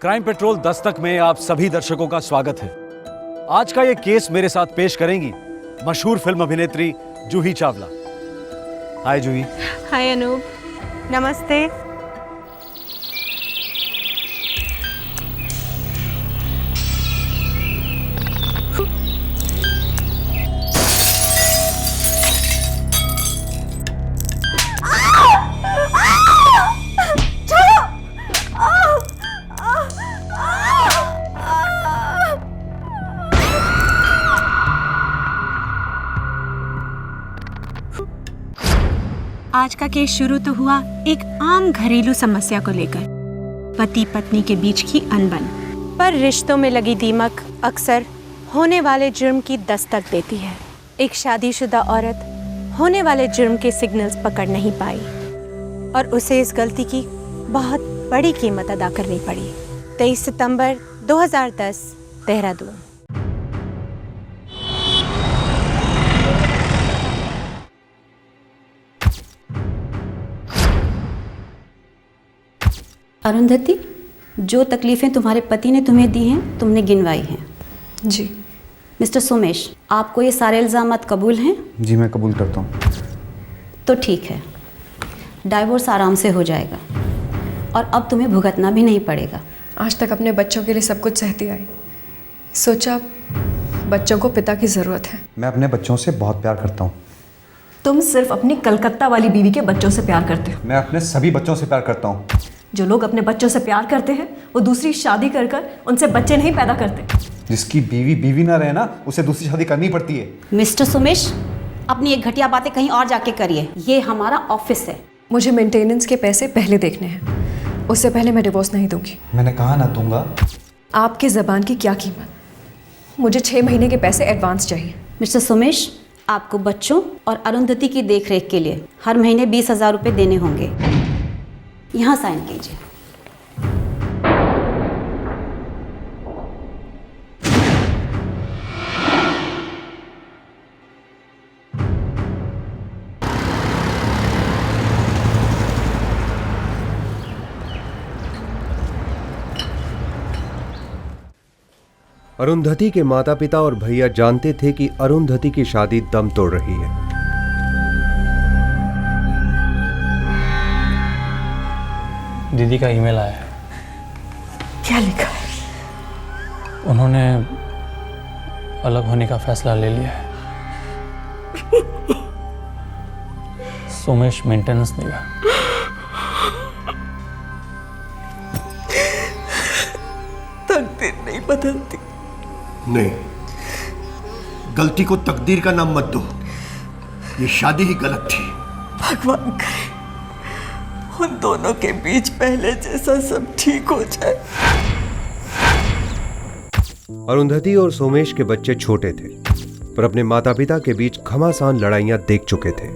Crime petrol Dastak में आप सभी दर्शकों का स्वागत है। आज का ये केस मेरे साथ पेश करेंगी मशहूर फिल्म अभिनेत्री जूही चावला। हाय जूही। हाय अनूप, नमस्ते। आज का केस शुरू तो हुआ एक आम घरेलू समस्या को लेकर, पति पत्नी के बीच की अनबन। पर रिश्तों में लगी दीमक अक्सर होने वाले जुर्म की दस्तक देती है। एक शादीशुदा औरत होने वाले जुर्म के सिग्नल्स पकड़ नहीं पाई और उसे इस गलती की बहुत बड़ी कीमत अदा करनी पड़ी। 23 सितंबर 2010, देहरादून। अरुंधति, जो तकलीफ़ें तुम्हारे पति ने तुम्हें दी हैं तुमने गिनवाई हैं। जी। मिस्टर सोमेश, आपको ये सारे इल्ज़ामात कबूल हैं? जी मैं कबूल करता हूँ। तो ठीक है, डाइवोर्स आराम से हो जाएगा और अब तुम्हें भुगतना भी नहीं पड़ेगा। आज तक अपने बच्चों के लिए सब कुछ सहती आई, सोचा बच्चों को पिता की ज़रूरत है। मैं अपने बच्चों से बहुत प्यार करता हूँ। तुम सिर्फ अपनी कलकत्ता वाली बीवी के बच्चों से प्यार करते हो। मैं अपने सभी बच्चों से प्यार करता हूँ। जो लोग अपने बच्चों से प्यार करते हैं वो दूसरी शादी कर कर उनसे बच्चे नहीं पैदा करते। जिसकी बीवी ना रहे ना, उसे दूसरी शादी करनी पड़ती है। मिस्टर सोमेश, अपनी ये घटिया बातें कहीं और जाके करिए, ये हमारा ऑफिस है। मुझे मेंटेनेंस के पैसे पहले देखने हैं, उससे पहले मैं डिवोर्स नहीं दूंगी। मैंने कहा ना दूंगा। आपकी ज़बान की क्या कीमत, मुझे 6 महीने के पैसे एडवांस चाहिए। मिस्टर सोमेश, आपको बच्चों और अरुंधति की देखरेख के लिए हर महीने 20,000 रुपये देने होंगे। यहाँ साइन कीजिए। अरुंधति के माता पिता और भैया जानते थे कि अरुंधति की शादी दम तोड़ रही है। दीदी का ईमेल आया है। क्या लिखा है? उन्होंने अलग होने का फैसला ले लिया है। सोमेश मेंटेनेंस देगा। तकदीर नहीं बदलती। नहीं, गलती को तकदीर का नाम मत दो। ये शादी ही गलत थी। भगवान करे उन दोनों के बीच पहले जैसा सब ठीक हो जाए। अरुंधति और सोमेश के बच्चे छोटे थे, पर अपने माता पिता के बीच घमासान लड़ाइयां देख चुके थे,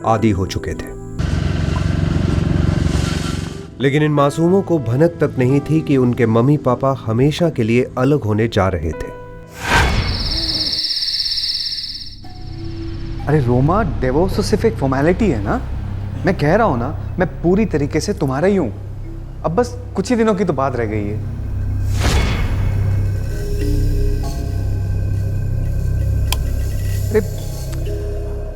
आदी हो चुके थे। लेकिन इन मासूमों को भनक तक नहीं थी कि उनके मम्मी पापा हमेशा के लिए अलग होने जा रहे थे। अरे रोमा, डिवोर्स तो सिर्फ एक फॉर्मेलिटी है ना। मैं कह रहा हूँ ना, मैं पूरी तरीके से तुम्हारा ही हूँ। अब बस कुछ ही दिनों की तो बात रह गई है। अरे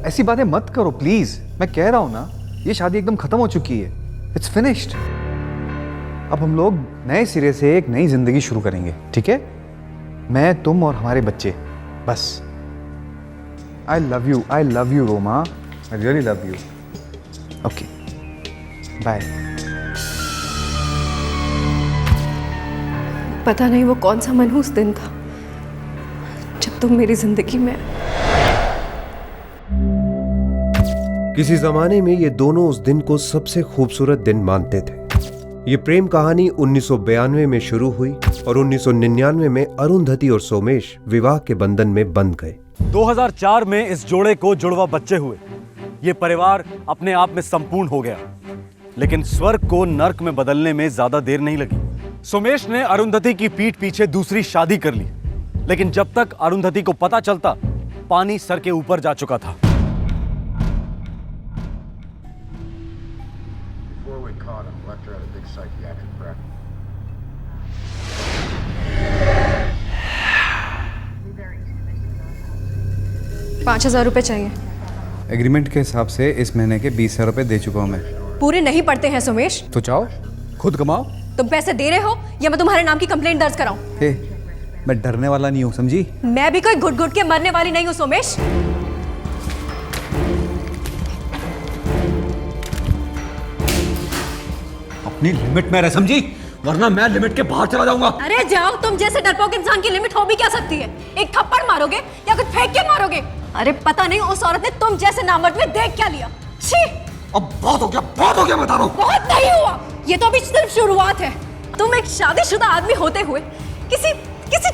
ऐसी बातें मत करो प्लीज। मैं कह रहा हूँ ना, ये शादी एकदम खत्म हो चुकी है। It's finished. अब हम लोग नए सिरे से एक नई जिंदगी शुरू करेंगे, ठीक है? मैं, तुम और हमारे बच्चे, बस। I love you Roma. I really love you. Okay. Bye. पता नहीं वो कौन सा मनहूस दिन था जब तुम मेरी जिंदगी में। किसी जमाने में ये दोनों उस दिन को सबसे खूबसूरत दिन मानते थे। ये प्रेम कहानी 1992 में शुरू हुई और 1999 में अरुंधति और सोमेश विवाह के बंधन में बंध गए। 2004 में इस जोड़े को जुड़वा बच्चे हुए। ये परिवार अपने आप में संपूर्ण हो गया, लेकिन स्वर्ग को नर्क में बदलने में ज्यादा देर नहीं लगी। सोमेश ने अरुंधति की पीठ पीछे दूसरी शादी कर ली, लेकिन जब तक अरुंधति को पता चलता, पानी सर के ऊपर जा चुका था। 5,000 रुपये चाहिए। एग्रीमेंट के हिसाब से इस महीने के 20,000 रुपये दे चुका हूँ मैं। पूरे नहीं पड़ते हैं सोमेश। तो चाहो खुद कमाओ। तुम पैसे दे रहे हो या मैं तुम्हारे नाम की कंप्लेंट दर्ज कराऊं? हे, मैं डरने वाला नहीं हूँ, समझी? मैं भी कोई घुट घुट के मरने वाली नहीं हूँ सोमेश। अपनी लिमिट में रह, समझी? वरना मैं लिमिट के बाहर चला जाऊंगा। अरे जाओ, तुम जैसे डरपोक इंसान की लिमिट हो भी क्या सकती है? एक थप्पड़ मारोगे या कुछ फेंक के मारोगे? अरे पता नहीं उस औरत ने तुम जैसे नामर्द में देख क्या लिया। छी! अब बहुत हो गया, बहुत हो गया, बता रहा हूं। बहुत नहीं हुआ, ये तो अभी सिर्फ शुरुआत है। तुम एक शादीशुदा आदमी होते हुए किसी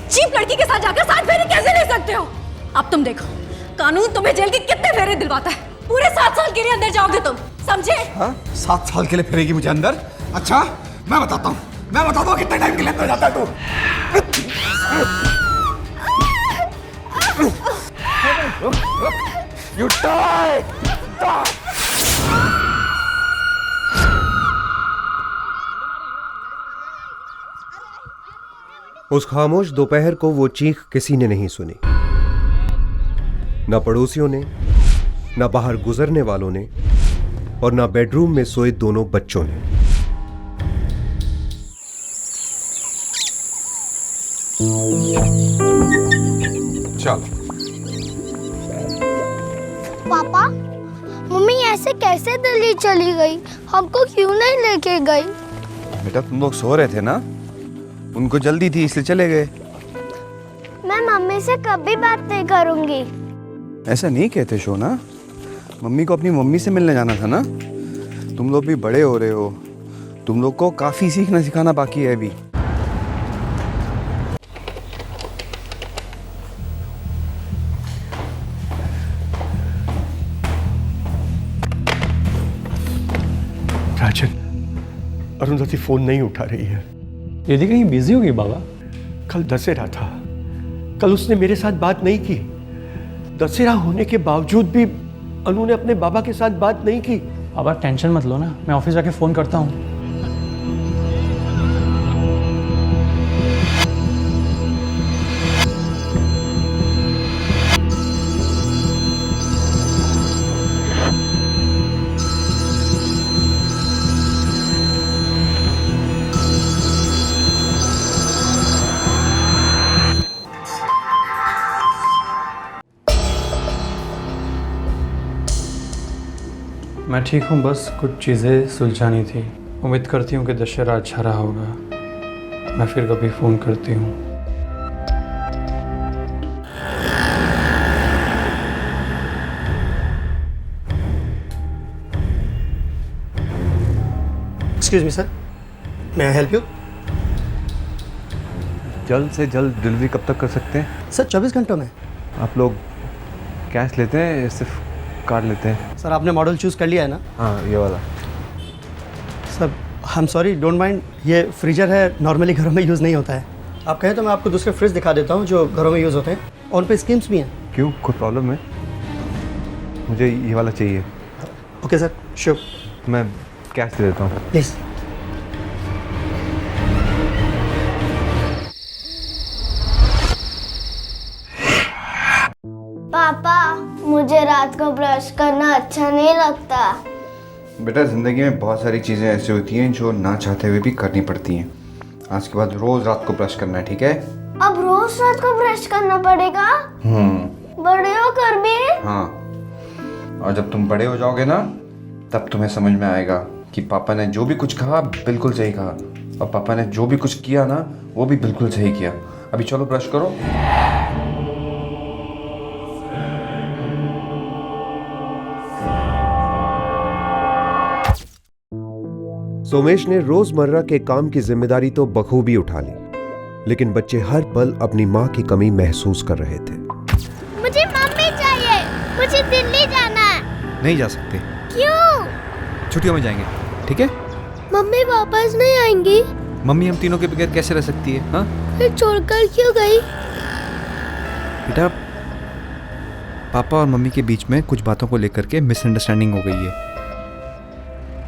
चीप लड़की के साथ जाकर 7 फेरे कैसे ले सकते हो? अब तुम देखो, कानून तुम्हें जेल के कितने फेरे दिलवाता है। पूरे 7 साल के लिए अंदर जाओगे तुम, समझे? 7 साल के लिए फिरेगी मुझे अंदर? अच्छा, मैं बताता हूँ कितने टाइम के लिए अंदर जाता है तू। You die! उस खामोश दोपहर को वो चीख किसी ने नहीं सुनी, न पड़ोसियों ने, न बाहर गुजरने वालों ने, और न बेडरूम में सोए दोनों बच्चों ने। चल। पापा, मम्मी ऐसे कैसे दिल्ली चली गई? हमको क्यों नहीं लेके गई? बेटा तुम लोग सो रहे थे ना, उनको जल्दी थी इसलिए चले गए। मैं मम्मी से कभी बात नहीं करूंगी। ऐसा नहीं कहते शोना, मम्मी को अपनी मम्मी से मिलने जाना था ना। तुम लोग भी बड़े हो रहे हो, तुम लोग को काफी सीखना सिखाना बाकी है अभी। राजन, अरुंधति फोन नहीं उठा रही है। यदि कहीं बिजी होगी बाबा। कल दशहरा था, कल उसने मेरे साथ बात नहीं की। दशहरा होने के बावजूद भी अनु ने अपने बाबा के साथ बात नहीं की। बाबा टेंशन मत लो ना, मैं ऑफिस जाके फ़ोन करता हूँ। मैं ठीक हूँ, बस कुछ चीज़ें सुलझानी थी। उम्मीद करती हूँ कि दशहरा अच्छा रहा होगा। मैं फिर कभी फ़ोन करती हूँ। एक्सक्यूज मी सर, मैं आई हेल्प यू? जल्द से जल्द डिलीवरी कब तक कर सकते हैं? सर 24 घंटों में। आप लोग कैश लेते हैं या सिर्फ कार्ड लेते हैं? सर आपने मॉडल चूज़ कर लिया है ना? हाँ, ये वाला। Sir I am sorry, don't mind, ये फ्रीजर है, नॉर्मली घरों में यूज़ नहीं होता है। आप कहें तो मैं आपको दूसरे फ्रिज दिखा देता हूँ जो घरों में यूज़ होते हैं, और उन पर स्कीम्स भी हैं। क्यों, कोई प्रॉब्लम है? मुझे ये वाला चाहिए। Okay sir, sure. मैं कैश दे देता हूँ। प्लीज़। पापा, मुझे रात को ब्रश करना अच्छा नहीं लगता। बेटा ज़िंदगी में बहुत सारी चीज़ें ऐसी होती हैं जो ना चाहते हुए भी करनी पड़ती हैं। आज के बाद रोज़ रात को ब्रश करना है, ठीक है? अब रोज रात को ब्रश करना पड़ेगा? बड़े होकर भी? हाँ, और जब तुम बड़े हो जाओगे ना, तब तुम्हें समझ में आएगा कि पापा ने जो भी कुछ कहा बिल्कुल सही कहा, और पापा ने जो भी कुछ किया ना वो भी बिल्कुल सही किया। अभी चलो ब्रश करो। सोमेश ने रोजमर्रा के काम की जिम्मेदारी तो बखूबी उठा ली, लेकिन बच्चे हर पल अपनी माँ की कमी महसूस कर रहे थे। मुझे मम्मी चाहिए, मुझे दिल्ली जाना है। नहीं जा सकते। क्यों? छुट्टियों में जाएंगे, ठीक है? मम्मी वापस नहीं आएंगी? मम्मी हम तीनों के बगैर कैसे रह सकती है? हाँ, फिर छोड़कर क्यों गई? बेटा पापा और मम्मी के बीच में कुछ बातों को लेकर के मिसअंडरस्टैंडिंग हो गई है,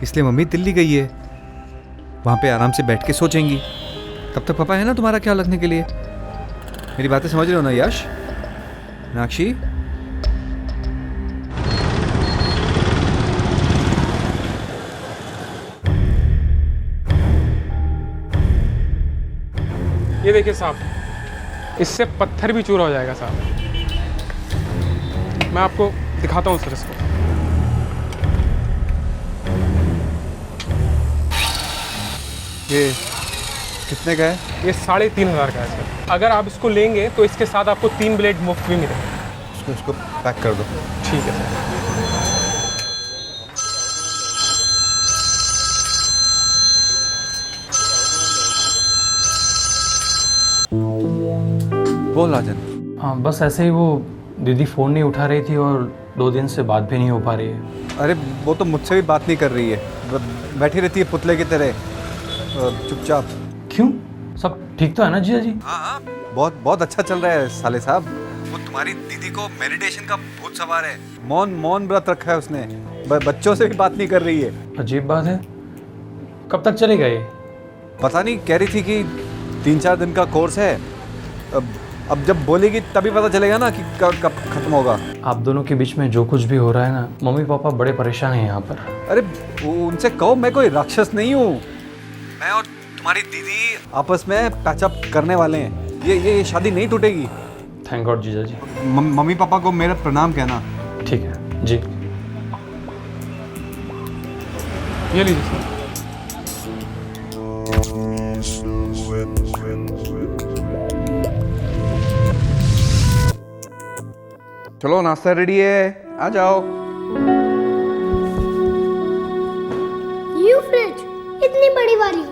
इसलिए मम्मी दिल्ली गई है। वहाँ पे आराम से बैठ के सोचेंगी। तब तक पापा है ना तुम्हारा ख्याल रखने के लिए। मेरी बातें समझ रहे हो ना यश? मीनाक्षी, ये देखिए साहब, इससे पत्थर भी चूरा हो जाएगा साहब। मैं आपको दिखाता हूँ सर इसको। ये कितने का है? ये 3,500 का है सर। अगर आप इसको लेंगे तो इसके साथ आपको 3 ब्लेड मुफ्त भी मिलेंगे। इसको पैक कर दो। ठीक है सर। बोल राजन। हाँ बस ऐसे ही, वो दीदी फ़ोन नहीं उठा रही थी और 2 दिन से बात भी नहीं हो पा रही है। अरे वो तो मुझसे भी बात नहीं कर रही है, बैठी रहती है पुतले की तरह चुपचाप। क्यों, सब ठीक तो है ना जीजा जी? हाँ, बहुत बहुत अच्छा चल रहा है साले साहब। वो तुम्हारी दीदी को मेडिटेशन का भूत सवार है। मौन व्रत रखा है उसने, बच्चों से भी बात नहीं कर रही है। अजीब बात है। कब तक चलेगा ये? पता नहीं, कह रही थी कि 3-4 दिन का कोर्स है। अब जब बोलेगी तभी पता चलेगा ना कि कब खत्म होगा। आप दोनों के बीच में जो कुछ भी हो रहा है ना, मम्मी पापा बड़े परेशान हैं यहाँ पर। अरे उनसे कहो मैं कोई राक्षस नहीं हूँ। मैं और तुम्हारी दीदी आपस में पैचअप करने वाले हैं। ये शादी नहीं टूटेगी। थैंक गॉड जीजा जी। मम्मी पापा को मेरा प्रणाम कहना। ठीक है जी। ये लीजिए सर। चलो नाश्ता रेडी है, आ जाओ। यू फ्रिज इतनी बड़ी वाली,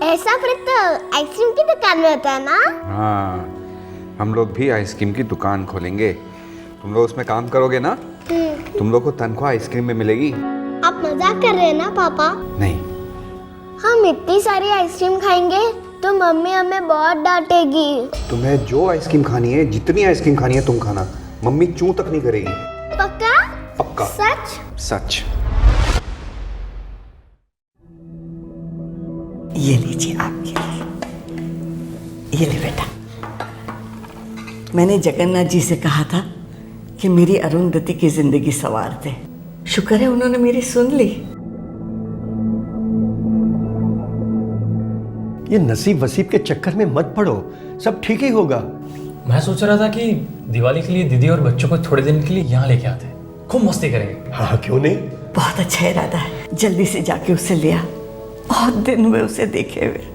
ऐसा फ्रिज तो आइसक्रीम की दुकान में होता है ना? हाँ, हम लोग भी आइसक्रीम की दुकान खोलेंगे। तुम लोग उसमें काम करोगे ना, तुम लोग को तनख्वाह आइसक्रीम में मिलेगी। आप मजाक कर रहे हैं ना पापा? नहीं। हम इतनी सारी आइसक्रीम खाएंगे तो मम्मी हमें बहुत डांटेगी। तुम्हें जो आइसक्रीम खानी है, जितनी आइसक्रीम खानी है तुम खाना, मम्मी चूं तक नहीं करेगी। पक्का? पक्का। सच? सच। ये लीजिए आपके लिए। ये ले बेटा। मैंने जगन्नाथ जी से कहा था कि मेरी अरुंधति की जिंदगी संवार दे। शुक्र है उन्होंने मेरी सुन ली। ये नसीब वसीब के चक्कर में मत पड़ो, सब ठीक ही होगा। मैं सोच रहा था कि दिवाली के लिए दीदी और बच्चों को थोड़े दिन के लिए यहाँ लेके आते, खूब मस्ती करेंगे। हाँ क्यों नहीं। बहुत अच्छा इरादा है, जल्दी से जाके उसे ले आ। बहुत दिन हुए उसे देखे हुए।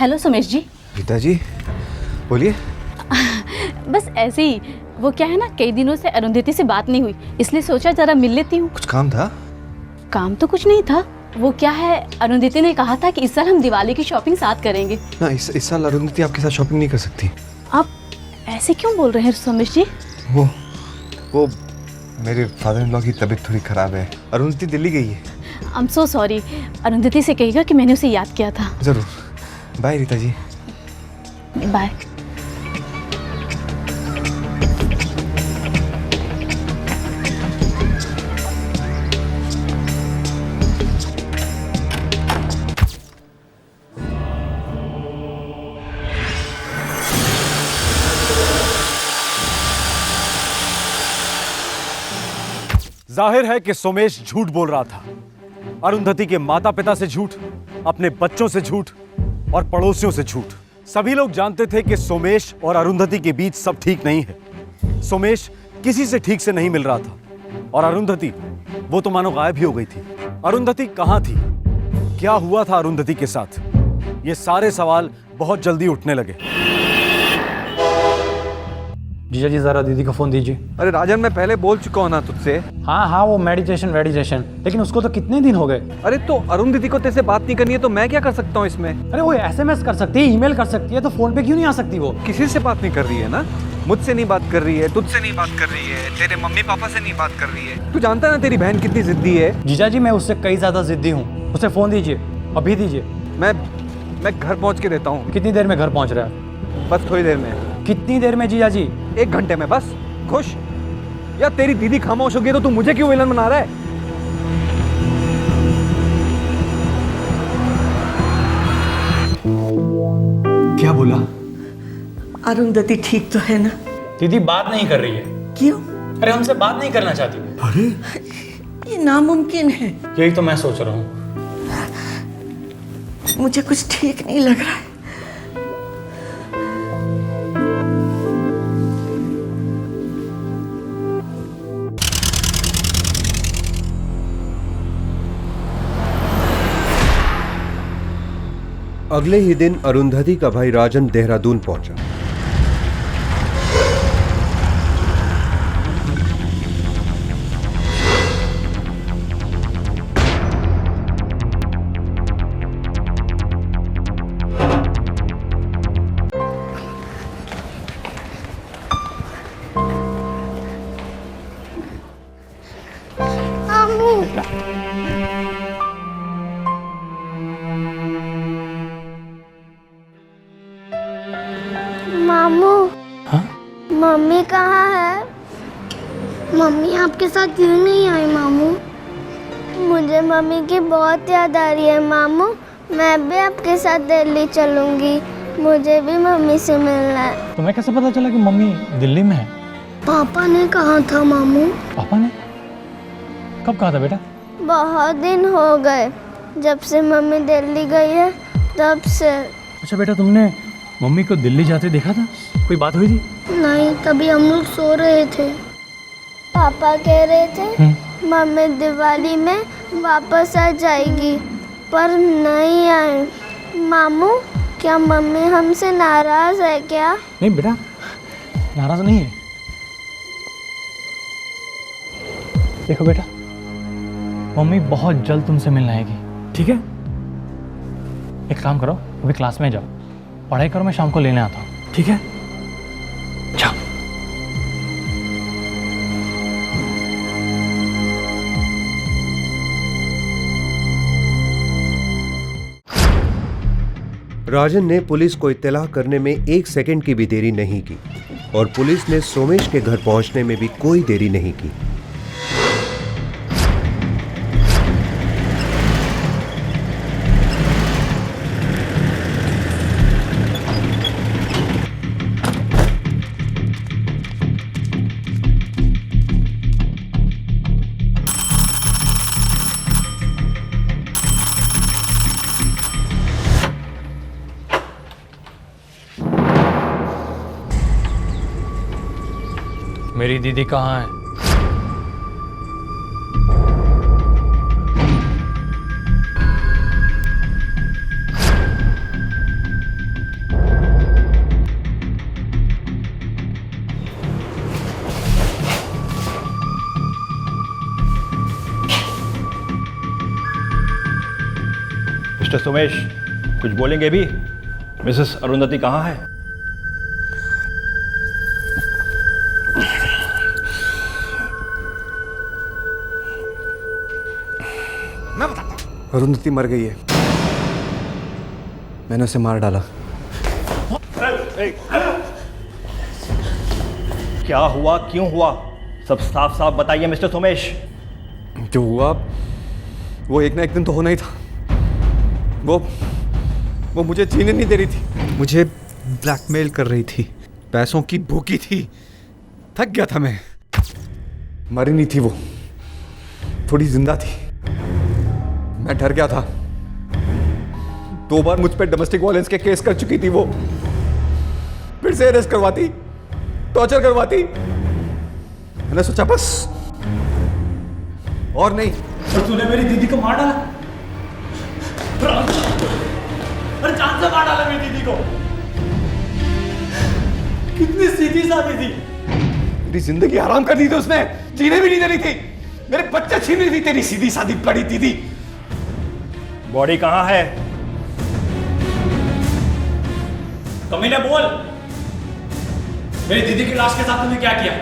हेलो सुमेश जी। पिताजी बोलिए। बस ऐसे ही, वो क्या है ना, कई दिनों से अरुंधति से बात नहीं हुई, इसलिए सोचा जरा मिल लेती हूँ। कुछ काम था? काम तो कुछ नहीं था। वो क्या है, अरुंधति ने कहा था कि इस साल हम दिवाली की शॉपिंग साथ करेंगे ना। इस साल अरुंधति आपके साथ शॉपिंग नहीं कर सकती। आप ऐसे क्यों बोल रहे हैं सुमेश जी? वो मेरे फादर इन लॉ की तबीयत थोड़ी खराब है। अरुंधति दिल्ली गई है। I am so sorry. Arundhati से कहिएगा कि मैंने उसे याद किया था। जरूर। बाय रीता जी। बाय। जाहिर है कि सोमेश झूठ बोल रहा था। अरुंधति के माता पिता से झूठ, अपने बच्चों से झूठ और पड़ोसियों से झूठ। सभी लोग जानते थे कि सोमेश और अरुंधति के बीच सब ठीक नहीं है। सोमेश किसी से ठीक से नहीं मिल रहा था और अरुंधति, वो तो मानो गायब ही हो गई थी। अरुंधति कहां थी? क्या हुआ था अरुंधति के साथ? ये सारे सवाल बहुत जल्दी उठने लगे। जीजा जी जरा दीदी का फोन दीजिए। अरे राजन, मैं पहले बोल चुका हूं ना तुझसे। हाँ, वो मेडिटेशन, लेकिन उसको तो कितने दिन हो गए। अरे तो अरुंधति को तेरे से बात नहीं करनी है तो मैं क्या कर सकता हूँ इसमें? अरे वो SMS कर सकती है, ईमेल कर सकती है, तो फोन पे क्यों नहीं आ सकती वो? किसी से बात नहीं कर रही है ना, मुझसे नहीं बात कर रही है, तुझसे नहीं बात कर रही है, तेरे मम्मी पापा से नहीं बात कर रही है। तू जानता है ना तेरी बहन कितनी जिद्दी है। जीजा जी, मैं उससे कई ज्यादा जिद्दी हूँ। उसे फोन दीजिए, अभी दीजिए। मैं घर पहुंच के देता हूँ। कितनी देर में घर पहुंच रहा है? बस थोड़ी देर में। कितनी देर में जीजा जी? 1 घंटे में बस। खुश? या तेरी दीदी खामोश हो गई तो तू मुझे क्यों विलन बना रहा है? क्या बोला? अरुंधति ठीक तो है ना? दीदी बात नहीं कर रही है। क्यों? अरे हमसे बात नहीं करना चाहती। अरे ये नामुमकिन है। यही तो मैं सोच रहा हूँ। मुझे कुछ ठीक नहीं लग रहा है। अगले ही दिन अरुंधति का भाई राजन देहरादून पहुंचा। मामू। हाँ? मम्मी कहाँ है? मम्मी आपके साथ क्यों नहीं आई मामू? मुझे मम्मी की बहुत याद आ रही है मामू। मैं भी आपके साथ दिल्ली चलूंगी। मुझे भी मम्मी से मिलना है। तुम्हें कैसे पता चला कि मम्मी दिल्ली में है? पापा ने कहा था मामू। पापा ने? कब कहा था बेटा? बहुत दिन हो गए जब से मम्मी दिल्ली गई है, तब से। अच्छा बेटा, तुमने मम्मी को दिल्ली जाते देखा था? कोई बात हुई थी? नहीं, तभी हम लोग सो रहे थे। पापा कह रहे थे मम्मी दिवाली में वापस आ जाएगी, पर नहीं आई। मामू, क्या मम्मी हमसे नाराज है क्या? नहीं बेटा, नाराज नहीं है। देखो बेटा, मम्मी बहुत जल्द तुमसे मिलने आएगी, ठीक है? एक काम करो, अभी क्लास में जाओ, पढ़ाई करो, मैं शाम को लेने आता हूँ, ठीक है? जाओ। राजन ने पुलिस को इत्तला करने में 1 सेकंड की भी देरी नहीं की और पुलिस ने सोमेश के घर पहुंचने में भी कोई देरी नहीं की। मेरी दीदी कहाँ है? मिस्टर सोमेश, कुछ बोलेंगे भी? मिसेस अरुंधति कहाँ है? मैं बताता हूं। अरुंधति मर गई है। मैंने उसे मार डाला। क्या हुआ, क्यों हुआ? सब साफ साफ बताइए मिस्टर सोमेश। जो हुआ वो एक ना एक दिन तो होना ही था। वो मुझे जीने नहीं दे रही थी, मुझे ब्लैकमेल कर रही थी, पैसों की भूखी थी। थक गया था मैं। मरी नहीं थी वो, थोड़ी जिंदा थी। मैं डर गया था, 2 बार मुझ पे डोमेस्टिक वायलेंस के केस कर चुकी थी वो। फिर से अरेस्ट करवाती, टॉर्चर करवाती। मैंने सोचा बस और नहीं। और तूने मेरी दीदी को मार डाला, और जान से मार डाला मेरी दीदी को। कितनी सीधी सादी थी। मेरी जिंदगी हराम कर दी थी उसने, जीने भी नहीं देनी थी, मेरे बच्चे छीन ली थी तेरी सीधी सादी बड़ी दीदी। बॉडी कहाँ है? कमीने बोल, मेरी दीदी की लाश के साथ तूने क्या किया?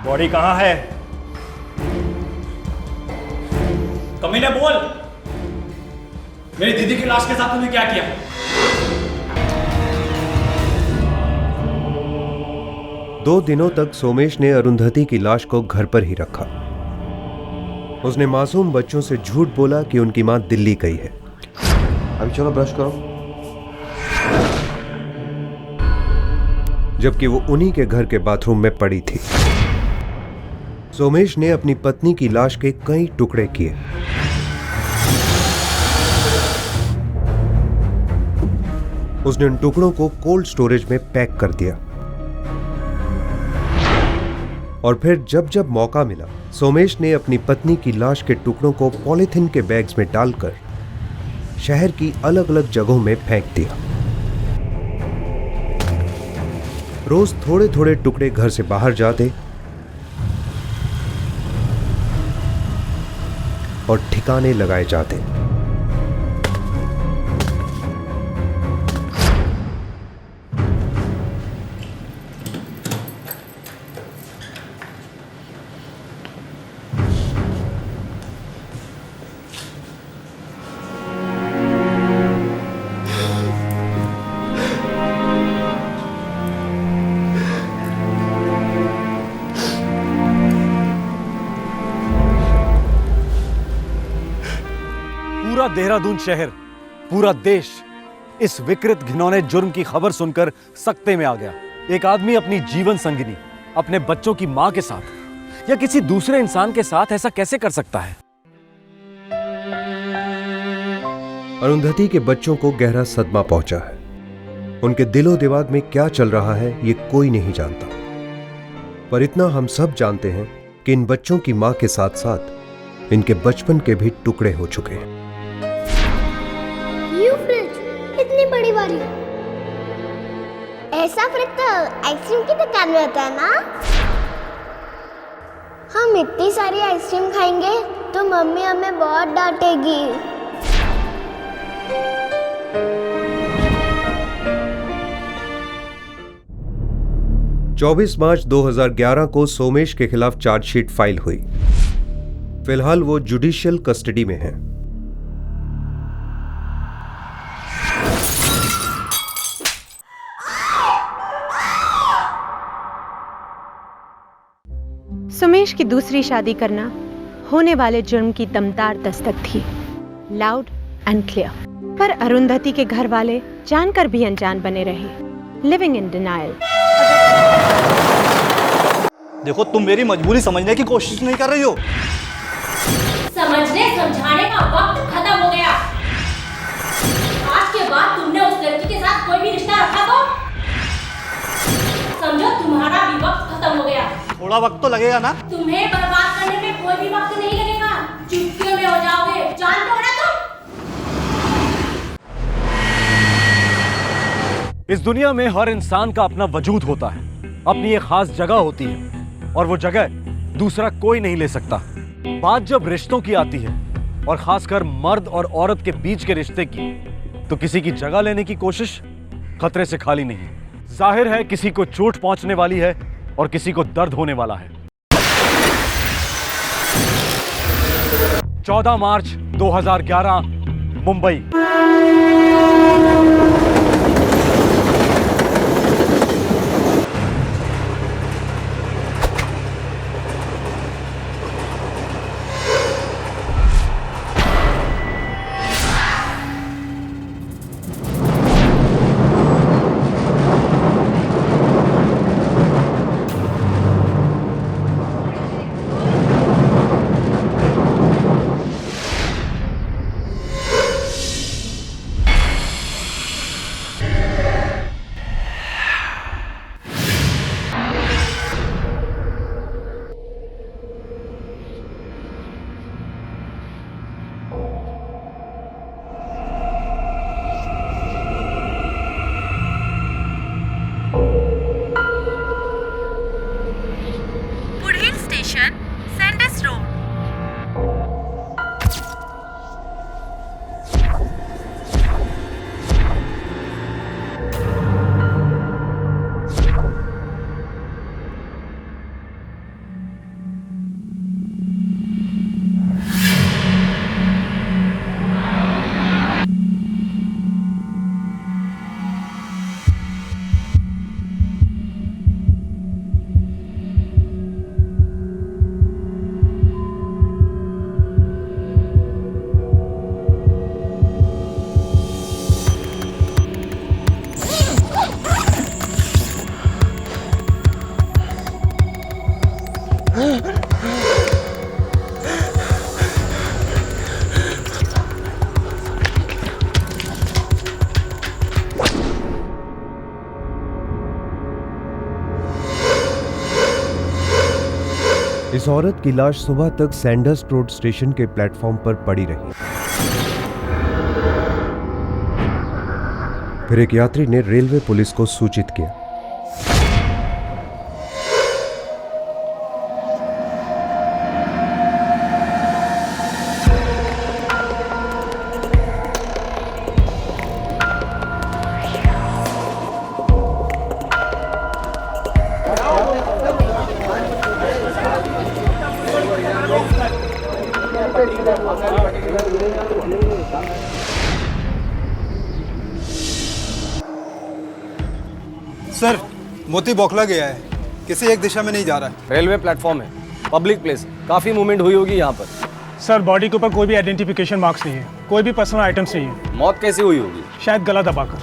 बॉडी कहाँ है? कमीने बोल, मेरी दीदी की लाश के साथ तूने क्या किया? दो दिनों तक सोमेश ने अरुंधति की लाश को घर पर ही रखा। उसने मासूम बच्चों से झूठ बोला कि उनकी मां दिल्ली गई है। अभी चलो ब्रश करो। जबकि वो उन्हीं के घर के बाथरूम में पड़ी थी। सोमेश ने अपनी पत्नी की लाश के कई टुकड़े किए। उसने उन टुकड़ों को कोल्ड स्टोरेज में पैक कर दिया और फिर जब जब मौका मिला सोमेश ने अपनी पत्नी की लाश के टुकड़ों को पॉलीथिन के बैग्स में डालकर शहर की अलग अलग जगहों में फेंक दिया। रोज थोड़े थोड़े टुकड़े घर से बाहर जाते और ठिकाने लगाए जाते। पूरा देहरादून शहर, पूरा देश इस विकृत घिनौने जुर्म की खबर सुनकर सकते में आ गया। एक आदमी अपनी जीवन संगिनी, अपने बच्चों की मां के साथ या किसी दूसरे इंसान के साथ ऐसा कैसे कर सकता है? अरुंधति के बच्चों को गहरा सदमा पहुंचा है। उनके दिलो दिमाग में क्या चल रहा है ये कोई नहीं जानता, पर इतना हम सब जानते हैं कि इन बच्चों की मां के साथ साथ इनके बचपन के भी टुकड़े हो चुके हैं। ये फ्रिज इतनी बड़ी वाली, ऐसा फ्रिज तो आइसक्रीम की दुकान में होता है ना। हम इतनी सारी आइसक्रीम खाएंगे तो मम्मी हमें बहुत डांटेगी। 24 मार्च 2011 को सोमेश के खिलाफ चार्जशीट फाइल हुई। फिलहाल वो जुडिशियल कस्टडी में है। सुमेश की दूसरी शादी करना होने वाले जुर्म की दमदार दस्तक थी, लाउड एंड क्लियर। पर अरुंधति के घर वाले जानकर भी अनजान बने रहे, लिविंग इन डिनायल। देखो, तुम मेरी मजबूरी समझने की कोशिश नहीं कर रही हो। समझने समझाने का वक्त खत्म हो गया। आज के बाद तुमने उस लड़की के साथ कोई भी रिश्ता रखा तो समझो तुम्हारा भी वक्त खत्म हो गया। थोड़ा वक्त तो लगेगा ना। तुम्हें बर्बाद करने में कोई भी वक्त नहीं लगेगा, चुटकियों में हो जाओगे, जानते हो ना तुम। इस दुनिया में हर इंसान का अपना वजूद होता है, अपनी एक खास जगह होती है और वो जगह दूसरा कोई नहीं ले सकता। बात जब रिश्तों की आती है और खासकर मर्द और औरत के बीच के रिश्ते की, तो किसी की जगह लेने की कोशिश खतरे से खाली नहीं। जाहिर है किसी को चोट पहुंचने वाली है और किसी को दर्द होने वाला है। 14 मार्च 2011 मुंबई। इस औरत की लाश सुबह तक सैंडर्स रोड स्टेशन के प्लेटफॉर्म पर पड़ी रही। फिर एक यात्री ने रेलवे पुलिस को सूचित किया। सर, मोती बौखला गया है, किसी एक दिशा में नहीं जा रहा है। रेलवे प्लेटफॉर्म है, पब्लिक प्लेस, काफी मूवमेंट हुई होगी यहाँ पर। सर बॉडी के ऊपर कोई भी आइडेंटिफिकेशन मार्क्स नहीं है, कोई भी पर्सनल आइटम्स नहीं है। मौत कैसे हुई होगी? शायद गला दबाकर।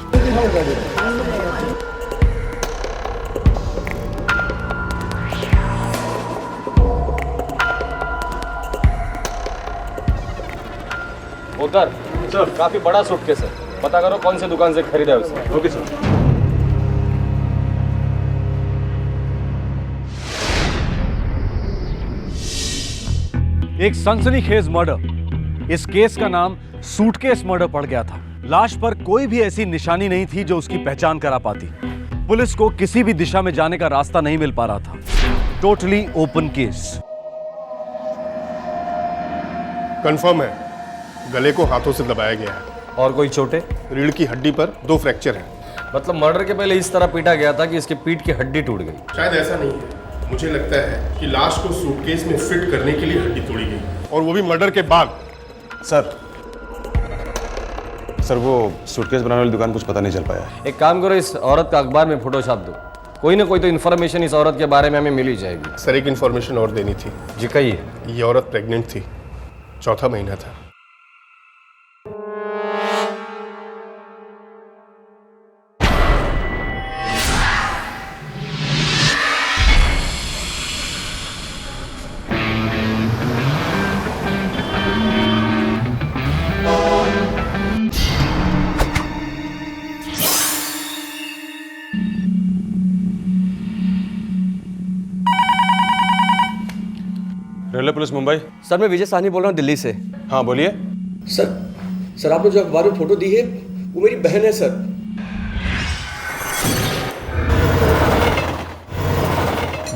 उधर सर, काफी बड़ा सूटकेस है, पता करो कौन सी दुकान से खरीदा है उसे। Okay sir. एक सनसनीखेज मर्डर। इस केस का नाम सूटकेस मर्डर पड़ गया था। लाश पर कोई भी ऐसी निशानी नहीं थी जो उसकी पहचान करा पाती। पुलिस को किसी भी दिशा में जाने का रास्ता नहीं मिल पा रहा था। Totally open case. कंफर्म है, गले को हाथों से दबाया गया है। और कोई चोटें? रीढ़ की हड्डी पर 2 फ्रैक्चर हैं। मतलब मर्डर के पहले इस तरह पीटा गया था कि इसके पीठ की हड्डी टूट गई। शायद ऐसा नहीं है, मुझे लगता है कि लाश को सूटकेस में फिट करने के लिए हड्डी तोड़ी गई, और वो भी मर्डर के बाद। सर वो सूटकेस बनाने वाली दुकान कुछ पता नहीं चल पाया। एक काम करो, इस औरत का अखबार में फोटो छाप दो। कोई ना कोई तो इन्फॉर्मेशन इस औरत के बारे में हमें मिल ही जाएगी। सर एक इन्फॉर्मेशन और देनी थी। जी कहिए। ये औरत प्रेग्नेंट थी, 4था महीना था। Railway police Mumbai. सर मैं विजय साहनी बोल रहा हूँ दिल्ली से। हाँ बोलिए। सर आपने जो अखबार में फोटो दी है वो मेरी बहन है सर।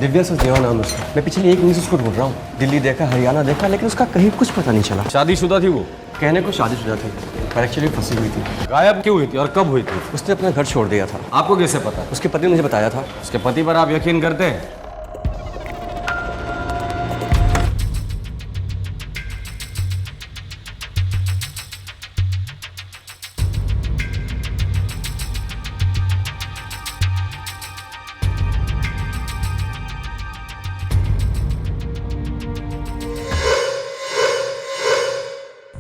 दिव्या सचदेवा नाम है उसका। मैं पिछले 1 महीने से उसको ढूंढ रहा हूँ। दिल्ली देखा, हरियाणा देखा, लेकिन उसका कहीं कुछ पता नहीं चला। शादीशुदा थी वो? कहने को शादीशुदा थी, पर एक्चुअली फंसी हुई थी। गायब क्यों हुई थी और कब हुई थी? उसने अपना घर छोड़ दिया था। आपको कैसे पता? उसके पति ने मुझे बताया था। उसके पति पर आप यकीन करते हैं?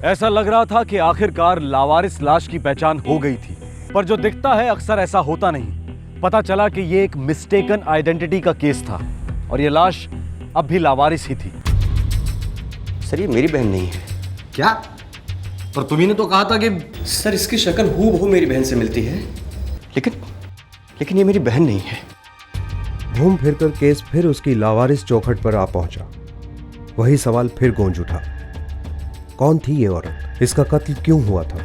ऐसा लग रहा था कि आखिरकार लावारिस लाश की पहचान हो गई थी, पर जो दिखता है अक्सर ऐसा होता नहीं। पता चला कि यह एक मिस्टेकन आइडेंटिटी का केस था और यह लाश अब भी लावारिस ही थी। सर ये मेरी बहन नहीं है। क्या? पर तुम्ही ने तो कहा था कि सर इसकी शक्ल हूबहू मेरी बहन से मिलती है, लेकिन ये मेरी बहन नहीं है। घूम फिरकर केस फिर उसकी लावारिस चौखट पर आ पहुंचा। वही सवाल फिर गूंज उठा, कौन थी ये औरत? इसका कत्ल क्यों हुआ था?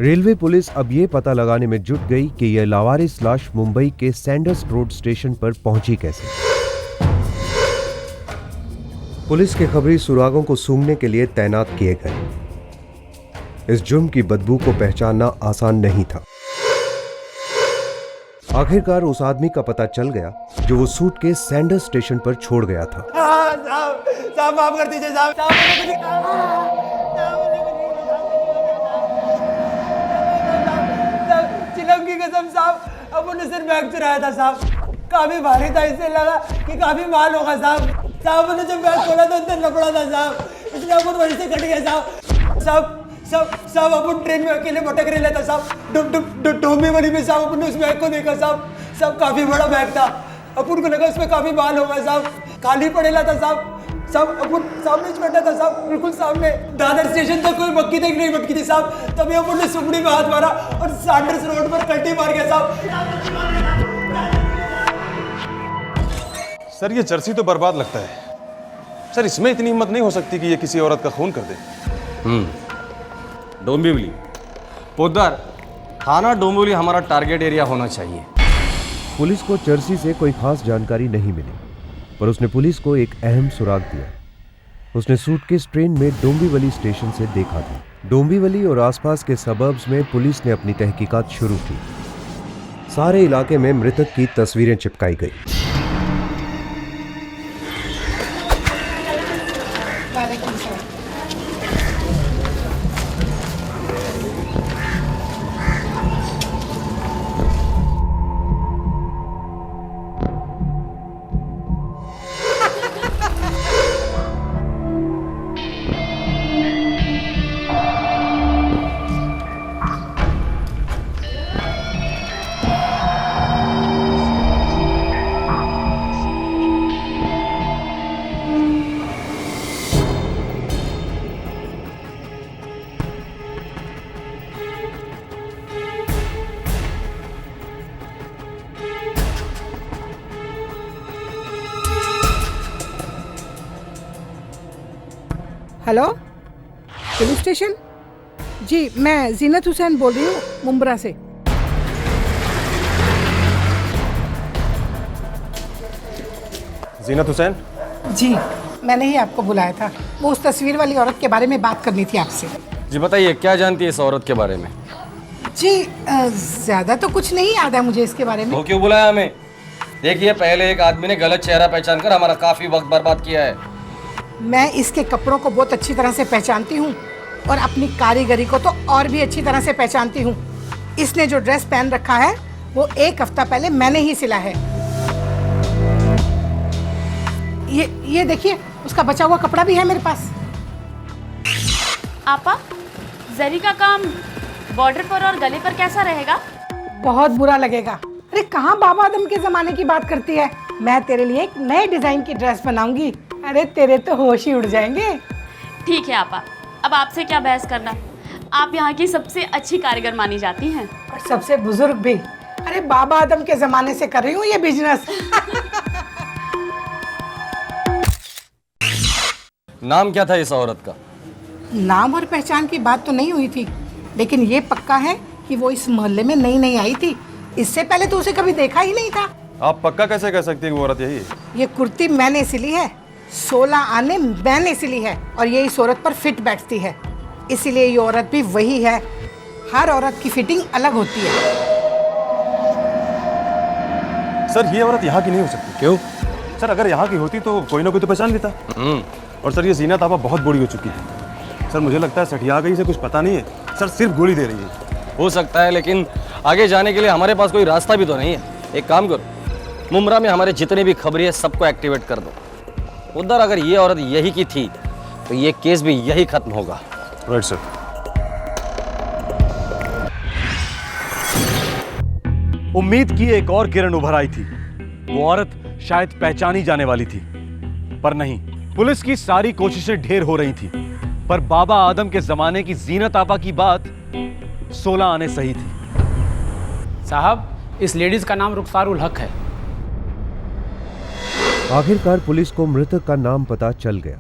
रेलवे पुलिस अब यह पता लगाने में जुट गई कि यह लावारिस लाश मुंबई के सैंडर्स रोड स्टेशन पर पहुंची कैसे। पुलिस के खबरी सुरागों को सूंघने के लिए तैनात किए गए। इस जुर्म की बदबू को पहचानना आसान नहीं था। आखिरकार उस आदमी का पता चल गया जो वो सूटकेस सैंडर्स स्टेशन पर छोड़ गया था। साहब माफ कर दीजिए साहब। चिलम की कसम साहब, अपन ने सिर्फ बैग चुराया था साहब। काफी भारी था, इससे लगा कि काफी माल होगा साहब। साहब ने जब बैग खोला तो अंदर लपड़ा था साहब, इसलिए अपन वहीं से कट गया साहब। साहब अपन ट्रेन में अकेले भटक रहे था साहब। डोंबे वाली में साहब अपन ने उस बैग को देखा साहब काफी बड़ा बैग था। अपन को लगा उसमें काफी माल होगा साहब। खाली पड़ेला था साहब। अपन सामने बैठा था साहब, बिल्कुल सामने। दादर स्टेशन तक कोई मक्की तक नहीं भटकी थी साहब। तभी अपन ने सुपड़ी में हाथ मारा और सैंडर्स रोड पर कल्टी मार गया साहब। सर ये जर्सी तो बर्बाद लगता है। सर इसमें इतनी हिम्मत नहीं हो सकती कि ये किसी औरत का खून कर दे। डोंबिवली पोद्दार, थाना डोंबिवली हमारा टारगेट एरिया होना चाहिए। पुलिस को जर्सी से कोई खास जानकारी नहीं मिली, पर उसने पुलिस को एक अहम सुराग दिया। उसने सूटकेस ट्रेन में डोंबिवली स्टेशन से देखा था। डोंबिवली और आसपास के सबर्ब्स में पुलिस ने अपनी तहकीकात शुरू की। सारे इलाके में मृतक की तस्वीरें चिपकाई गई। Hello, police station? जी, मैं जीनत हुसैन बोल रही हूँ मुंब्रा से। जीनत हुसैन? जी, मैंने ही आपको बुलाया था। वो उस तस्वीर वाली औरत के बारे में बात करनी थी आपसे। जी बताइए, क्या जानती है इस औरत के बारे में? जी, ज्यादा तो कुछ नहीं याद है मुझे इसके बारे में। वो क्यों बुलाया हमें? देखिए, पहले एक आदमी ने गलत चेहरा पहचान कर हमारा काफी वक्त बर्बाद किया है। मैं इसके कपड़ों को बहुत अच्छी तरह से पहचानती हूँ और अपनी कारीगरी को तो और भी अच्छी तरह से पहचानती हूँ। इसने जो ड्रेस पहन रखा है वो 1 हफ्ता पहले मैंने ही सिला है। ये देखिए, उसका बचा हुआ कपड़ा भी है मेरे पास। आपा, जरी का काम बॉर्डर पर और गले पर कैसा रहेगा? बहुत बुरा लगेगा। अरे कहाँ बाबा आदम के जमाने की बात करती है। मैं तेरे लिए एक नए डिजाइन की ड्रेस बनाऊंगी। अरे तेरे तो होश ही उड़ जाएंगे। ठीक है आपा, अब आपसे क्या बहस करना। आप यहाँ की सबसे अच्छी कारीगर मानी जाती हैं और सबसे बुजुर्ग भी। अरे बाबा आदम के जमाने से कर रही हूँ ये बिजनेस। नाम क्या था इस औरत का? नाम और पहचान की बात तो नहीं हुई थी, लेकिन ये पक्का है कि वो इस मोहल्ले में नई आई थी। इससे पहले तो उसे कभी देखा ही नहीं था। आप पक्का कैसे कह सकती हैं कि वो औरत यही है? ये कुर्ती मैंने सिली है, 16 आने मैंने सिली है और ये इस औरत पर फिट बैठती है, इसीलिए ये औरत भी वही है। हर औरत की फिटिंग अलग होती है। सर ये औरत यहाँ की नहीं हो सकती। क्यों? सर अगर यहाँ की होती तो कोई ना कोई तो पहचान लेता। और सर ये जीनत आपा बहुत बूढ़ी हो चुकी है। सर मुझे लगता है सठिया गई से कुछ पता नहीं है। सर सिर्फ गोली दे रही है। हो सकता है, लेकिन आगे जाने के लिए हमारे पास कोई रास्ता भी तो नहीं है। एक काम करो, मुंब्रा में हमारे जितने भी खबरी है सबको एक्टिवेट कर दो। उधर अगर ये औरत यही की थी तो ये केस भी यही खत्म होगा। Right sir. उम्मीद की एक और किरण उभर आई थी। वो औरत शायद पहचानी जाने वाली थी, पर नहीं। पुलिस की सारी कोशिशें ढेर हो रही थी, पर बाबा आदम के जमाने की जीनत आपा की बात 16 आने सही थी। साहब, इस लेडीज का नाम रुखसार उल हक है। आखिरकार पुलिस को मृतक का नाम पता चल गया,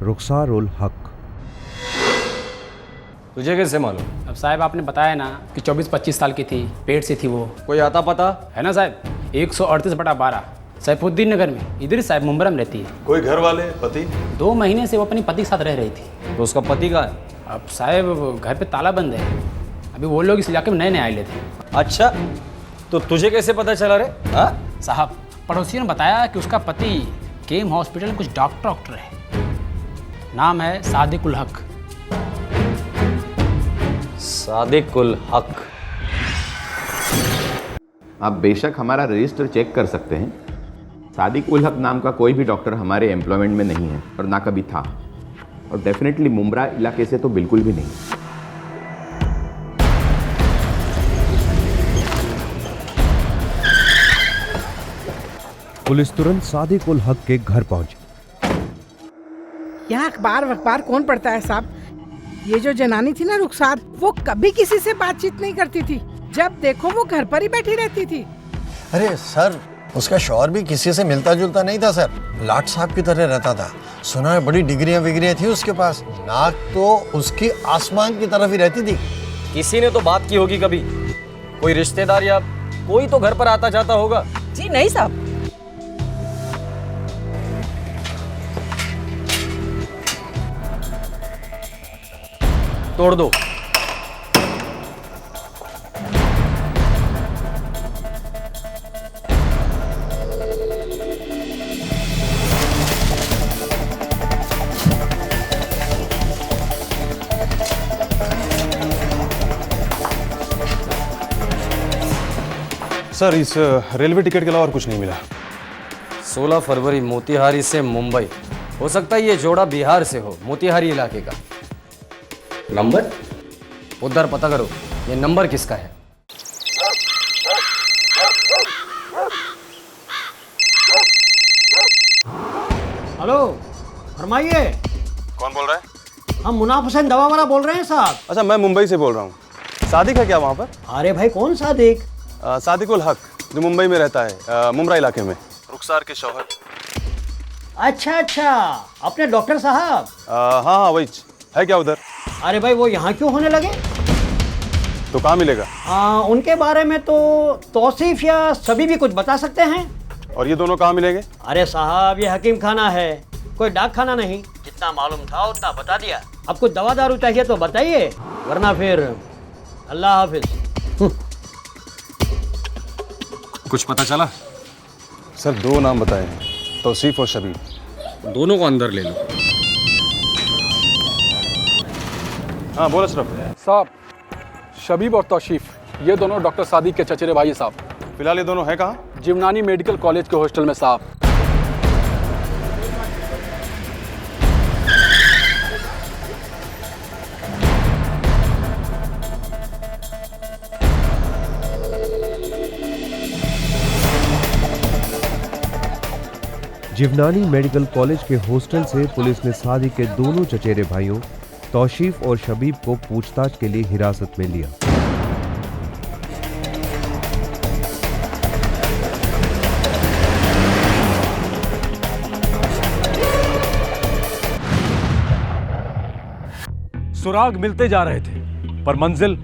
रुखसार उल हक। तुझे कैसे मालूम? अब साहब आपने बताया ना कि 24-25 साल की थी, पेट से थी वो। कोई आता पता है ना साहब? 138/12 सैफुद्दीन नगर में, इधर साहब मुंब्रा में रहती है। कोई घर वाले, पति? 2 महीने से वो अपनी पति के साथ रह रही थी। तो उसका पति कहाँ है? अब साहब घर पे ताला बंद है। अभी वो लोग इस इलाके में नए आए थे। अच्छा, तो तुझे कैसे पता चला रे? हाँ साहब, पड़ोसियों ने बताया कि उसका पति केम हॉस्पिटल में कुछ डॉक्टर है। नाम है सादिक उल हक। सादिक उल हक। आप बेशक हमारा रजिस्टर चेक कर सकते हैं। सादिक उल हक नाम का कोई भी डॉक्टर हमारे एम्प्लॉयमेंट में नहीं है और ना कभी था, और डेफिनेटली मुंब्रा इलाके से तो बिल्कुल भी नहीं। पुलिस तुरंत सादिक उल हक के घर पहुंची। यहाँ अखबार कौन पढ़ता है साहब? ये जो जनानी थी ना रुखसार, वो कभी किसी से बातचीत नहीं करती थी। जब देखो वो घर पर ही बैठी रहती थी। अरे सर, उसका शौहर भी किसी से मिलता जुलता नहीं था सर, लाट साहब की तरह रहता था। सुना है बड़ी डिग्रियां विग्रियां थी उसके पास, नाक तो उसकी आसमान की तरफ ही रहती थी। किसी ने तो बात की होगी कभी, कोई रिश्तेदार या कोई तो घर पर आता जाता होगा। जी नहीं साहब। तोड़ दो। सर इस रेलवे टिकट के अलावा और कुछ नहीं मिला। 16 फरवरी मोतिहारी से मुंबई। हो सकता है ये जोड़ा बिहार से हो, मोतिहारी इलाके का। नंबर उधर पता करो, ये नंबर किसका है। हेलो, फरमाइए। कौन बोल रहा है? हम मुनाफ हुसैन दवा वाला बोल रहे हैं साहब। अच्छा, मैं मुंबई से बोल रहा हूँ। सादिक है क्या वहाँ पर? अरे भाई कौन सादिक? सादिकुल हक, जो मुंबई में रहता है, मुमरा इलाके में, रुखसार के शौहर। अच्छा अच्छा, अपने डॉक्टर साहब। हाँ हाँ वही है। क्या उधर? अरे भाई वो यहाँ क्यों होने लगे? तो कहाँ मिलेगा? उनके बारे में तो तौसीफ या सभी भी कुछ बता सकते हैं। और ये दोनों कहाँ मिलेंगे? अरे साहब ये हकीम खाना है, कोई डाक खाना नहीं। जितना मालूम था उतना बता दिया। अब कुछ दवा दारू चाहिए तो बताइए, वरना फिर अल्लाह हाफिज। कुछ पता चला? सर 2 नाम बताए हैं, तौसीफ और शबीब। दोनों को अंदर ले लो। हाँ बोलो अशरफ। साहब, शबीब और तौसीफ ये दोनों डॉक्टर सादिक के चचेरे भाई हैं साहब। फिलहाल ये दोनों हैं कहाँ? जीवनानी मेडिकल कॉलेज के हॉस्टल में साहब। जिवनानी मेडिकल कॉलेज के हॉस्टल से पुलिस ने सादिक के दोनों चचेरे भाइयों तौसीफ और शबीब को पूछताछ के लिए हिरासत में लिया। सुराग मिलते जा रहे थे, पर मंजिल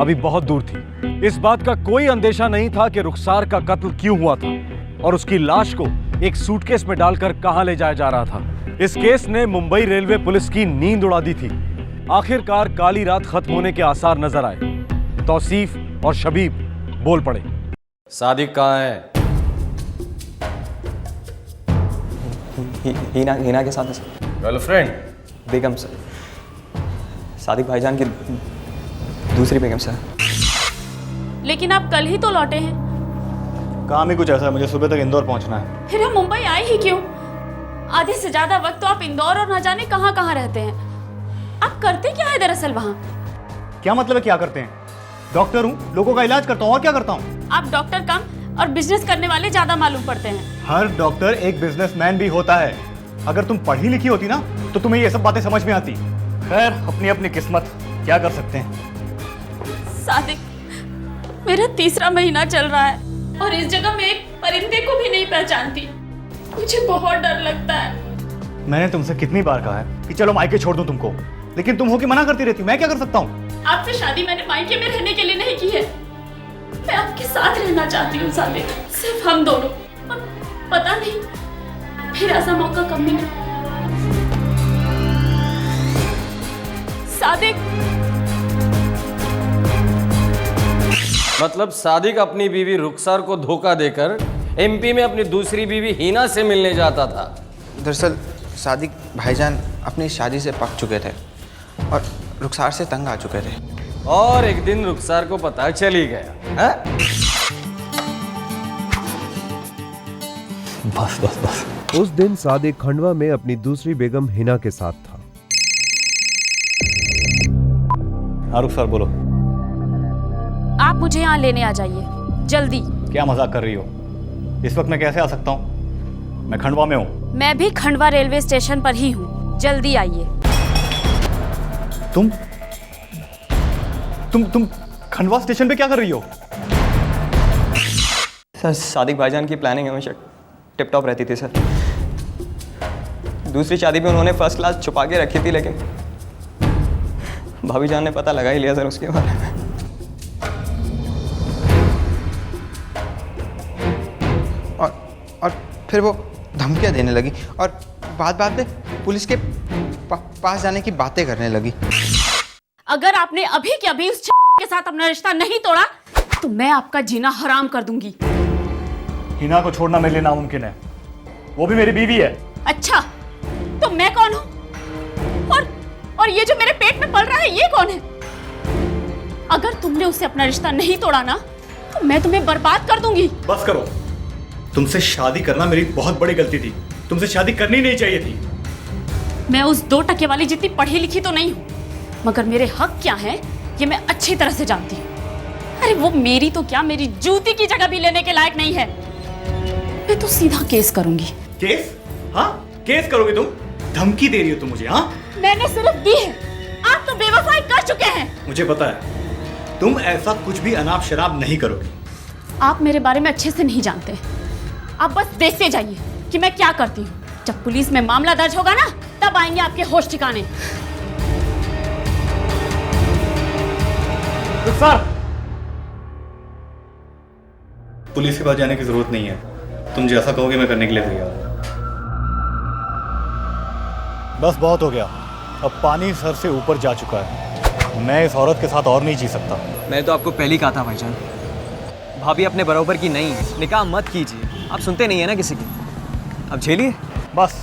अभी बहुत दूर थी। इस बात का कोई अंदेशा नहीं था कि रुखसार का कत्ल क्यों हुआ था और उसकी लाश को एक सूटकेस में डालकर कहां ले जाया जा रहा था। इस केस ने मुंबई रेलवे पुलिस की नींद उड़ा दी थी। आखिरकार काली रात खत्म होने के आसार नजर आए। तौसीफ और शबीब बोल पड़े। सादिक कहाँ है? हीना के साथ है सर। गर्लफ्रेंड? बेगम सर, सादिक भाईजान की दूसरी बेगम सर। लेकिन आप कल ही तो लौटे हैं। काम ही कुछ ऐसा है, मुझे सुबह तक इंदौर पहुंचना है। फिर हम मुंबई आए ही क्यों? आधे से ज्यादा वक्त तो आप इंदौर और न जाने कहां कहां रहते हैं। आप करते क्या है दरअसल वहां? क्या मतलब है क्या करते हैं? डॉक्टर हूँ, लोगों का इलाज करता हूँ, और क्या करता हूँ? आप डॉक्टर कम और बिजनेस करने वाले ज्यादा मालूम पड़ते हैं। हर डॉक्टर एक बिजनेसमैन भी होता है। अगर तुम पढ़ी लिखी होती ना तो तुम्हें ये सब बातें समझ में आती। खैर, अपनी अपनी किस्मत, क्या कर सकते हैं। सादिक, मेरा 3रा महीना चल रहा है और इस जगह मैं एक परिंदे को भी नहीं पहचानती। मुझे बहुत डर लगता है। मैंने तुमसे कितनी बार कहा है कि चलो मायके छोड़ दूं तुमको, लेकिन तुम हो कि मना करती रहती। मैं क्या कर सकता हूँ? आपसे शादी मैंने मायके में रहने के लिए नहीं की है। मैं आपके साथ रहना चाहती हूँ सादिक, सिर्फ हम दोनों। और पता नहीं फिर ऐसा मौका कब मिले। सादिक, मतलब सादिक अपनी बीवी रुखसार को धोखा देकर एमपी में अपनी दूसरी बीवी हीना से मिलने जाता था। दरअसल सादिक भाईजान अपनी शादी से पक चुके थे और रुखसार से तंग आ चुके थे। और एक दिन रुखसार को पता चल ही गया है? बस बस बस। उस दिन सादिक खंडवा में अपनी दूसरी बेगम हिना के साथ था। आरुख सर बोलो। आप मुझे यहाँ लेने आ जाइए जल्दी। क्या मजाक कर रही हो? इस वक्त मैं कैसे आ सकता हूँ? मैं खंडवा में हूँ। मैं भी खंडवा रेलवे स्टेशन पर ही हूँ, जल्दी आइए। तुम खंडवा स्टेशन पे क्या कर रही हो? सर सादिक भाईजान की प्लानिंग हमेशा टिप टॉप रहती थी सर। दूसरी शादी भी उन्होंने फर्स्ट क्लास छुपा के रखी थी, लेकिन भाभी जान ने पता लगा ही लिया सर उसके बारे में। और फिर वो धमकियाँ देने लगी और बात बात में पुलिस के पास जाने की बातें करने लगी। अगर आपने अभी के अभी उस के साथ अपना रिश्ता नहीं तोड़ा तो मैं आपका जीना हराम कर दूंगी। हिना को छोड़ना मेरे लिए नामुमकिन है, वो भी मेरी बीवी है। अच्छा, तो मैं कौन हूँ? और ये जो मेरे पेट में पल रहा है ये कौन है? अगर तुमने उससे अपना रिश्ता नहीं तोड़ा ना तो मैं तुम्हें बर्बाद कर दूंगी। बस करो, तुमसे शादी करना मेरी बहुत बड़ी गलती थी, तुमसे शादी करनी नहीं चाहिए थी। मैं उस 2 टके वाली जितनी पढ़ी लिखी तो नहीं हूँ, मगर मेरे हक क्या हैं ये मैं अच्छी तरह से जानती हूँ। अरे वो मेरी तो क्या, मेरी जूती की जगह भी लेने के लायक नहीं है। मैं तो सीधा केस करूंगी। केस? हाँ, केस करोगी तुम? धमकी दे रही हो तुम मुझे? हाँ, मैंने सिर्फ दी है, आप तो बेवफाई कर चुके हैं। मुझे पता है तुम ऐसा कुछ भी अनाप शराब नहीं करोगी। आप मेरे बारे में अच्छे से नहीं जानते, आप बस देखते जाइए कि मैं क्या करती हूँ। जब पुलिस में मामला दर्ज होगा ना तब आएंगे आपके होश ठिकाने। सर, पुलिस के पास जाने की जरूरत नहीं है, तुम जैसा कहोगे मैं करने के लिए तैयार हूं। बस बहुत हो गया, अब पानी सर से ऊपर जा चुका है, मैं इस औरत के साथ और नहीं जी सकता। मैंने तो आपको पहले ही कहा था भाईजान, भाभी अपने बराबर की नहीं, निकाह मत कीजिए। आप सुनते नहीं है ना किसी की, अब झेलिए। बस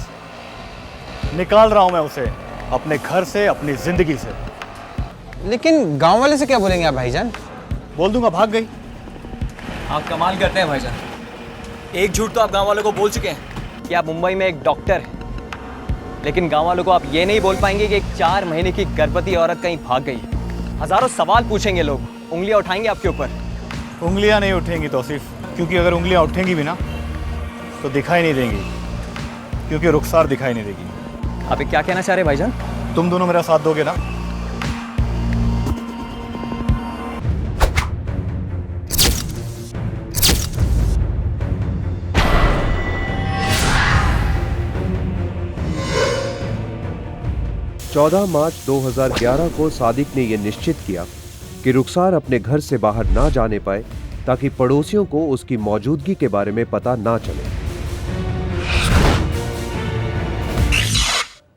निकाल रहा हूं मैं उसे अपने घर से, अपनी जिंदगी से। लेकिन गांव वाले से क्या बोलेंगे आप भाईजान? बोल दूंगा भाग गई। आप कमाल करते हैं भाईजान, एक झूठ तो आप गांव वालों को बोल चुके हैं कि आप मुंबई में एक डॉक्टर हैं, लेकिन गांव वालों को आप ये नहीं बोल पाएंगे कि एक 4 महीने की गर्भवती औरत कहीं भाग गई। हजारों सवाल पूछेंगे लोग, उंगलियां उठाएंगे आपके ऊपर। उंगलियां नहीं उठेंगी तौसीफ, क्योंकि अगर उंगलियां उठेंगी भी ना तो दिखाई नहीं देंगी, क्योंकि रुखसार दिखाई नहीं देगी। आप क्या कहना चाह रहे भाईजान? तुम दोनों मेरा साथ दोगे ना? मार्च 2011 को सादिक ने यह निश्चित किया कि रुखसार अपने घर से बाहर ना जाने पाए ताकि पड़ोसियों को उसकी मौजूदगी के बारे में पता ना चले।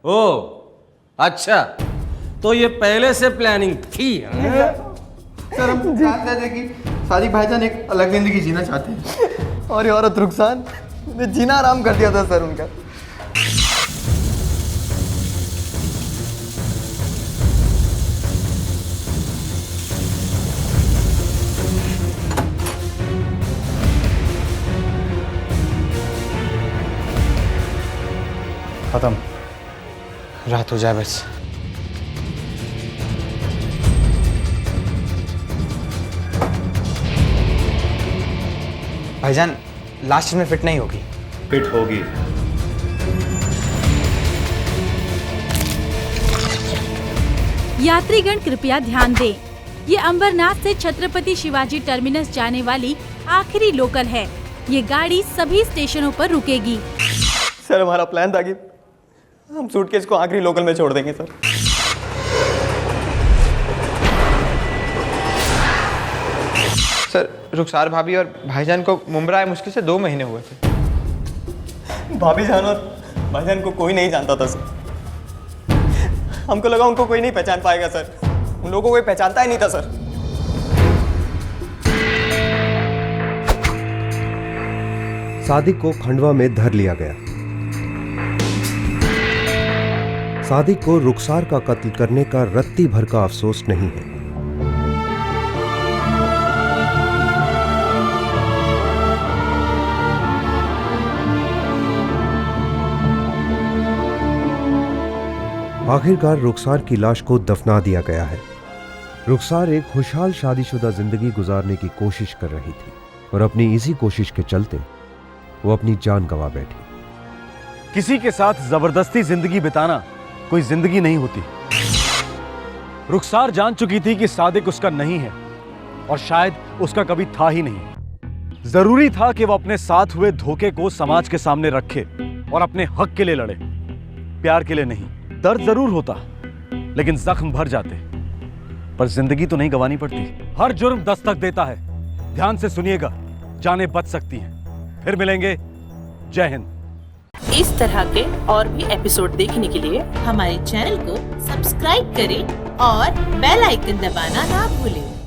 ओह अच्छा, तो ये पहले से प्लानिंग थी? सर हम जानते थे कि सादिक भाईजान एक अलग जिंदगी जीना चाहते हैं और ये औरत रुखसार ने जीना आराम कर दिया था सर उनका। खत्म, रात हो जाए बस। भाईजान लास्ट में फिट नहीं होगी। फिट होगी। यात्रीगण कृपया ध्यान दें, ये अंबरनाथ से छत्रपति शिवाजी टर्मिनस जाने वाली आखिरी लोकल है। ये गाड़ी सभी स्टेशनों पर रुकेगी। सर हमारा प्लान था कि हम सूटकेस को आखिरी लोकल में छोड़ देंगे सर। सर रुखसार भाभी और भाईजान को मुंबई आए मुश्किल से 2 महीने हुए थे। भाभी जान और भाईजान को कोई नहीं जानता था सर। हमको लगा उनको कोई नहीं पहचान पाएगा सर, उन लोगों को कोई पहचानता ही नहीं था सर। सादिक को खंडवा में धर लिया गया। सादिक को रुखसार का कत्ल करने का रत्ती भर का अफसोस नहीं है। आखिरकार रुखसार की लाश को दफना दिया गया है। रुखसार एक खुशहाल शादीशुदा जिंदगी गुजारने की कोशिश कर रही थी और अपनी इसी कोशिश के चलते वो अपनी जान गंवा बैठी। किसी के साथ जबरदस्ती जिंदगी बिताना कोई जिंदगी नहीं होती। रुखसार जान चुकी थी कि सादिक उसका नहीं है और शायद उसका कभी था ही नहीं। जरूरी था कि वो अपने साथ हुए धोखे को समाज के सामने रखे और अपने हक के लिए लड़े, प्यार के लिए नहीं। दर्द जरूर होता, लेकिन जख्म भर जाते, पर जिंदगी तो नहीं गंवानी पड़ती। हर जुर्म दस्तक देता है, ध्यान से सुनिएगा, जानें बच सकती हैं। फिर मिलेंगे, जय हिंद। इस तरह के और भी एपिसोड देखने के लिए हमारे चैनल को सब्सक्राइब करें और बेल आइकन दबाना ना भूलें।